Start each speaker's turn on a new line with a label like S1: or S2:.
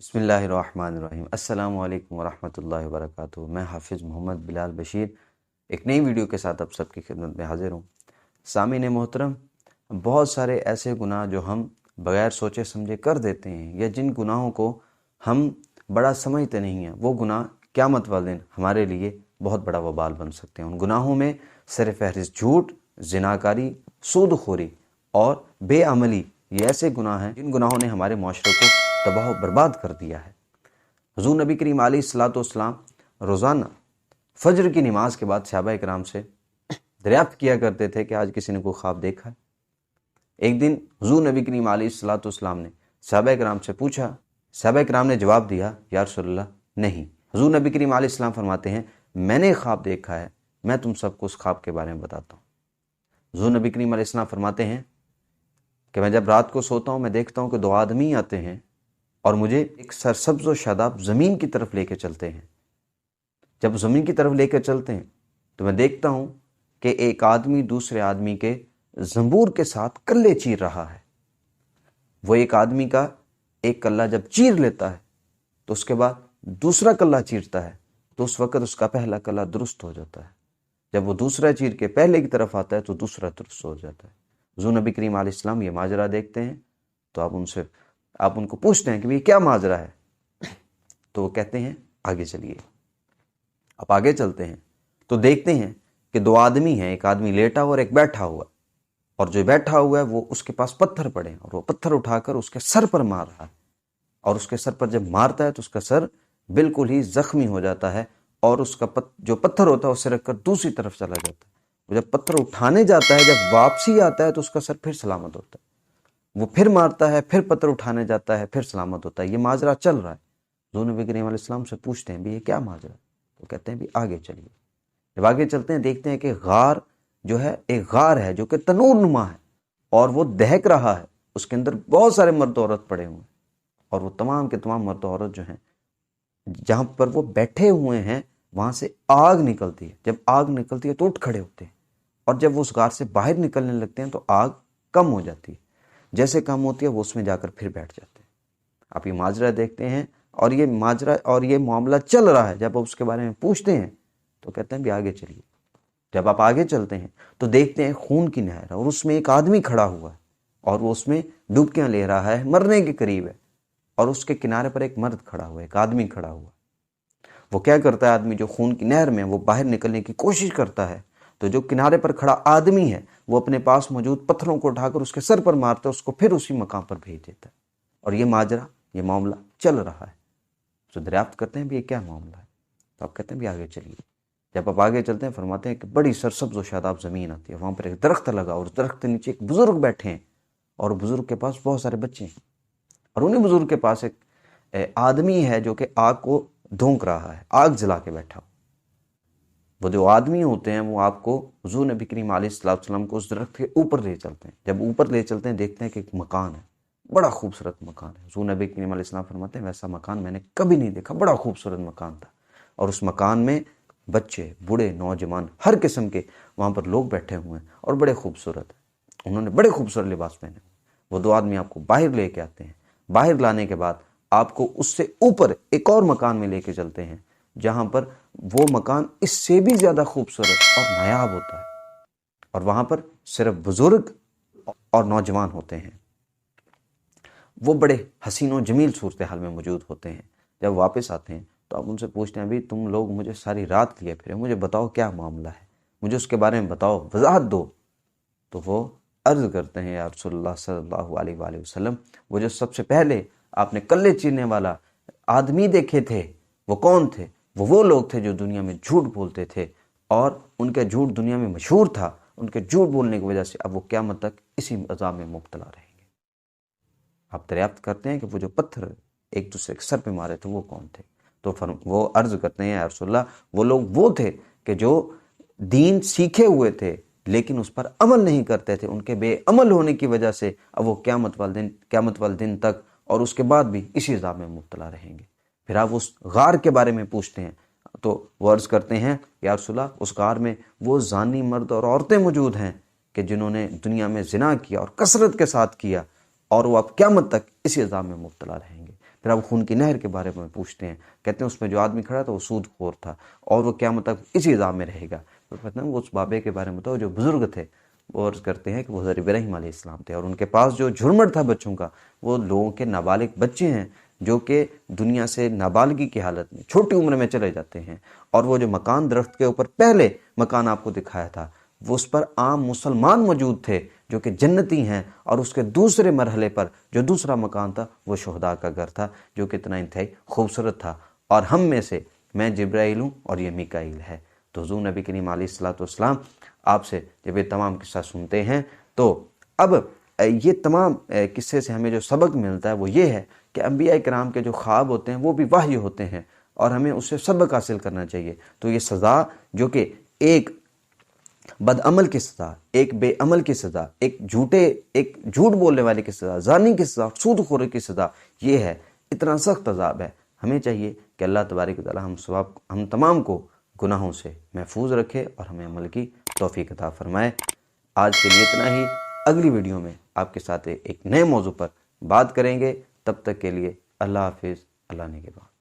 S1: بسم اللہ الرحمن الرحیم۔ السلام علیکم ورحمۃ اللہ وبرکاتہ۔ میں حافظ محمد بلال بشیر ایک نئی ویڈیو کے ساتھ آپ سب کی خدمت میں حاضر ہوں۔ سامعین محترم، بہت سارے ایسے گناہ جو ہم بغیر سوچے سمجھے کر دیتے ہیں یا جن گناہوں کو ہم بڑا سمجھتے نہیں ہیں، وہ گناہ قیامت والے دن ہمارے لیے بہت بڑا وبال بن سکتے ہیں۔ ان گناہوں میں سر فہرست جھوٹ، زناکاری، سود خوری اور بے عملی یہ ایسے گناہ ہیں جن گناہوں نے ہمارے معاشرے کو تباہ و برباد کر دیا ہے۔ حضور نبی کریم علیہ الصلوۃ والسلام روزانہ فجر کی نماز کے بعد صحابہ کرام سے دریافت کیا کرتے تھے کہ آج کسی نے کوئی خواب دیکھا ہے۔ ایک دن حضور نبی کریم علیہ الصلوۃ والسلام نے صحابہ کرام سے پوچھا، صحابہ کرام نے جواب دیا، یا رسول اللہ نہیں۔ حضور نبی کریم علیہ السلام فرماتے ہیں، میں نے خواب دیکھا ہے، میں تم سب کو اس خواب کے بارے میں بتاتا ہوں۔ حضور نبی کریم علیہ السلام فرماتے ہیں کہ میں جب رات کو سوتا ہوں میں دیکھتا ہوں کہ دو آدمی آتے ہیں اور مجھے ایک سرسبز و شاداب زمین کی طرف لے کے چلتے ہیں۔ جب زمین کی طرف لے کے چلتے ہیں تو میں دیکھتا ہوں کہ ایک آدمی دوسرے آدمی کے زنبور کے ساتھ کلے چیر رہا ہے۔ وہ ایک آدمی کا ایک کلہ جب چیر لیتا ہے تو اس کے بعد دوسرا کلہ چیرتا ہے تو اس وقت اس کا پہلا کلہ درست ہو جاتا ہے۔ جب وہ دوسرا چیر کے پہلے کی طرف آتا ہے تو دوسرا درست ہو جاتا ہے۔ حضور نبی کریم علیہ السلام یہ ماجرا دیکھتے ہیں تو آپ ان کو پوچھتے ہیں کہ یہ کیا ماجرا ہے؟ تو وہ کہتے ہیں آگے چلیے۔ آپ آگے چلتے ہیں تو دیکھتے ہیں کہ دو آدمی ہیں، ایک آدمی لیٹا ہوا اور ایک بیٹھا ہوا، اور جو بیٹھا ہوا ہے وہ اس کے پاس پتھر پڑے ہیں اور وہ پتھر اٹھا کر اس کے سر پر مار رہا ہے، اور اس کے سر پر جب مارتا ہے تو اس کا سر بالکل ہی زخمی ہو جاتا ہے، اور اس کا جو پتھر ہوتا ہے اسے رکھ کر دوسری طرف چلا جاتا ہے۔ وہ جب پتھر اٹھانے جاتا ہے، جب واپسی آتا ہے تو اس کا سر پھر سلامت ہوتا ہے۔ وہ پھر مارتا ہے، پھر پتھر اٹھانے جاتا ہے، پھر سلامت ہوتا ہے۔ یہ ماجرا چل رہا ہے۔ حضور نبی کریم علیہ السلام سے پوچھتے ہیں بھی یہ کیا ماجرا ہے؟ تو کہتے ہیں بھی آگے چلیے۔ جب آگے چلتے ہیں دیکھتے ہیں کہ غار جو ہے ایک غار ہے جو کہ تنور نما ہے اور وہ دہک رہا ہے۔ اس کے اندر بہت سارے مرد و عورت پڑے ہوئے ہیں، اور وہ تمام کے تمام مرد و عورت جو ہیں جہاں پر وہ بیٹھے ہوئے ہیں وہاں سے آگ نکلتی ہے۔ جب آگ نکلتی ہے تو اٹھ کھڑے ہوتے ہیں، اور جب وہ اس غار سے باہر نکلنے لگتے ہیں تو آگ کم ہو جاتی ہے۔ جیسے کم ہوتی ہے وہ اس میں جا کر پھر بیٹھ جاتے ہیں۔ آپ یہ ماجرا دیکھتے ہیں، اور یہ ماجرا اور یہ معاملہ چل رہا ہے۔ جب آپ اس کے بارے میں پوچھتے ہیں تو کہتے ہیں بھی آگے چلیے۔ جب آپ آگے چلتے ہیں تو دیکھتے ہیں خون کی نہر ہے، اور اس میں ایک آدمی کھڑا ہوا ہے، اور وہ اس میں ڈبکیاں لے رہا ہے، مرنے کے قریب ہے، اور اس کے کنارے پر ایک مرد کھڑا ہوا ہے، ایک آدمی کھڑا ہوا ہے۔ وہ کیا کرتا ہے آدمی جو خون کی نہر میں وہ باہر نکلنے کی کوشش کرتا ہے، تو جو کنارے پر کھڑا آدمی ہے وہ اپنے پاس موجود پتھروں کو اٹھا کر اس کے سر پر مارتا ہے، اس کو پھر اسی مقام پر بھیج دیتا ہے۔ اور یہ ماجرا، یہ معاملہ چل رہا ہے۔ تو دریافت کرتے ہیں بھی یہ کیا معاملہ ہے؟ تو آپ کہتے ہیں بھی آگے چلیے۔ جب آپ آگے چلتے ہیں فرماتے ہیں کہ بڑی سرسبز و شاداب زمین آتی ہے، وہاں پر ایک درخت لگا، اور اس درخت کے نیچے ایک بزرگ بیٹھے ہیں، اور بزرگ کے پاس بہت سارے بچے ہیں، اور انہیں بزرگ کے پاس ایک آدمی ہے جو کہ آگ کو دھونک رہا ہے، آگ جلا کے بیٹھا ہو۔ وہ جو آدمی ہوتے ہیں وہ آپ کو حضور نبی کریم علیہ الصلوۃ والسلام کو اس درخت کے اوپر لے چلتے ہیں۔ جب اوپر لے چلتے ہیں دیکھتے ہیں کہ ایک مکان ہے، بڑا خوبصورت مکان ہے۔ حضور نبی کریم علیہ السلام فرماتے ہیں ویسا مکان میں نے کبھی نہیں دیکھا، بڑا خوبصورت مکان تھا، اور اس مکان میں بچے، بوڑھے، نوجوان، ہر قسم کے وہاں پر لوگ بیٹھے ہوئے ہیں، اور بڑے خوبصورت ہیں۔ انہوں نے بڑے خوبصورت لباس پہنے ہوئے۔ وہ دو آدمی آپ کو باہر لے کے آتے ہیں۔ باہر لانے کے بعد آپ کو اس سے اوپر ایک اور مکان میں لے کے چلتے ہیں، جہاں پر وہ مکان اس سے بھی زیادہ خوبصورت اور نایاب ہوتا ہے، اور وہاں پر صرف بزرگ اور نوجوان ہوتے ہیں۔ وہ بڑے حسین و جمیل صورتحال میں موجود ہوتے ہیں۔ جب واپس آتے ہیں تو آپ ان سے پوچھتے ہیں بھی تم لوگ مجھے ساری رات لیے پھرے، مجھے بتاؤ کیا معاملہ ہے، مجھے اس کے بارے میں بتاؤ، وضاحت دو۔ تو وہ عرض کرتے ہیں یا رسول اللہ صلی اللہ علیہ وآلہ وسلم، وہ جو سب سے پہلے آپ نے کلے چیرنے والا آدمی دیکھے تھے وہ کون تھے؟ وہ لوگ تھے جو دنیا میں جھوٹ بولتے تھے، اور ان کا جھوٹ دنیا میں مشہور تھا۔ ان کے جھوٹ بولنے کی وجہ سے اب وہ قیامت تک اسی عذاب میں مبتلا رہیں گے۔ آپ دریافت کرتے ہیں کہ وہ جو پتھر ایک دوسرے کے سر پہ مارے تھے وہ کون تھے؟ تو وہ عرض کرتے ہیں یا رسول اللہ، وہ لوگ وہ تھے کہ جو دین سیکھے ہوئے تھے لیکن اس پر عمل نہیں کرتے تھے۔ ان کے بے عمل ہونے کی وجہ سے اب وہ قیامت والے دن تک اور اس کے بعد بھی اسی عذاب میں مبتلا رہیں گے۔ پھر آپ اس غار کے بارے میں پوچھتے ہیں تو وہ عرض کرتے ہیں یا رسول اللہ، اس غار میں وہ زانی مرد اور عورتیں موجود ہیں کہ جنہوں نے دنیا میں زنا کیا اور کثرت کے ساتھ کیا، اور وہ اب قیامت تک اسی عذاب میں مبتلا رہیں گے۔ پھر اب خون کی نہر کے بارے میں پوچھتے ہیں، کہتے ہیں اس میں جو آدمی کھڑا تھا وہ سود خور تھا اور وہ قیامت تک اسی عذاب میں رہے گا۔ تو کہتے ہیں وہ اس بابے کے بارے میں تو جو بزرگ تھے وہ عرض کرتے ہیں کہ وہ حضرت ابراہیم علیہ السلام تھے، اور ان کے پاس جو جھرمٹ تھا بچوں کا وہ لوگوں کے نابالغ بچے ہیں جو کہ دنیا سے نابالغی کی حالت میں چھوٹی عمر میں چلے جاتے ہیں۔ اور وہ جو مکان درخت کے اوپر پہلے مکان آپ کو دکھایا تھا وہ اس پر عام مسلمان موجود تھے جو کہ جنتی ہیں، اور اس کے دوسرے مرحلے پر جو دوسرا مکان تھا وہ شہداء کا گھر تھا جو کہ اتنا انتہائی خوبصورت تھا۔ اور ہم میں سے میں جبرائیل ہوں اور یہ میکائیل ہے۔ تو حضور نبی کریم علیہ السلام آپ سے جب یہ تمام قصہ سنتے ہیں تو اب یہ تمام قصے سے ہمیں جو سبق ملتا ہے وہ یہ ہے کہ انبیاء کرام کے جو خواب ہوتے ہیں وہ بھی وحی ہوتے ہیں اور ہمیں اس سے سبق حاصل کرنا چاہیے۔ تو یہ سزا جو کہ ایک بد عمل کی سزا، ایک بے عمل کی سزا، ایک جھوٹ بولنے والے کی سزا، زانی کی سزا، سود خوری کی سزا، یہ ہے، اتنا سخت عذاب ہے۔ ہمیں چاہیے کہ اللہ تبارک و تعالی ہم تمام کو گناہوں سے محفوظ رکھے اور ہمیں عمل کی توفیق عطا فرمائے۔ آج کے لیے اتنا ہی، اگلی ویڈیو میں آپ کے ساتھ ایک نئے موضوع پر بات کریں گے۔ تب تک کے لیے اللہ حافظ، اللہ نگہبان۔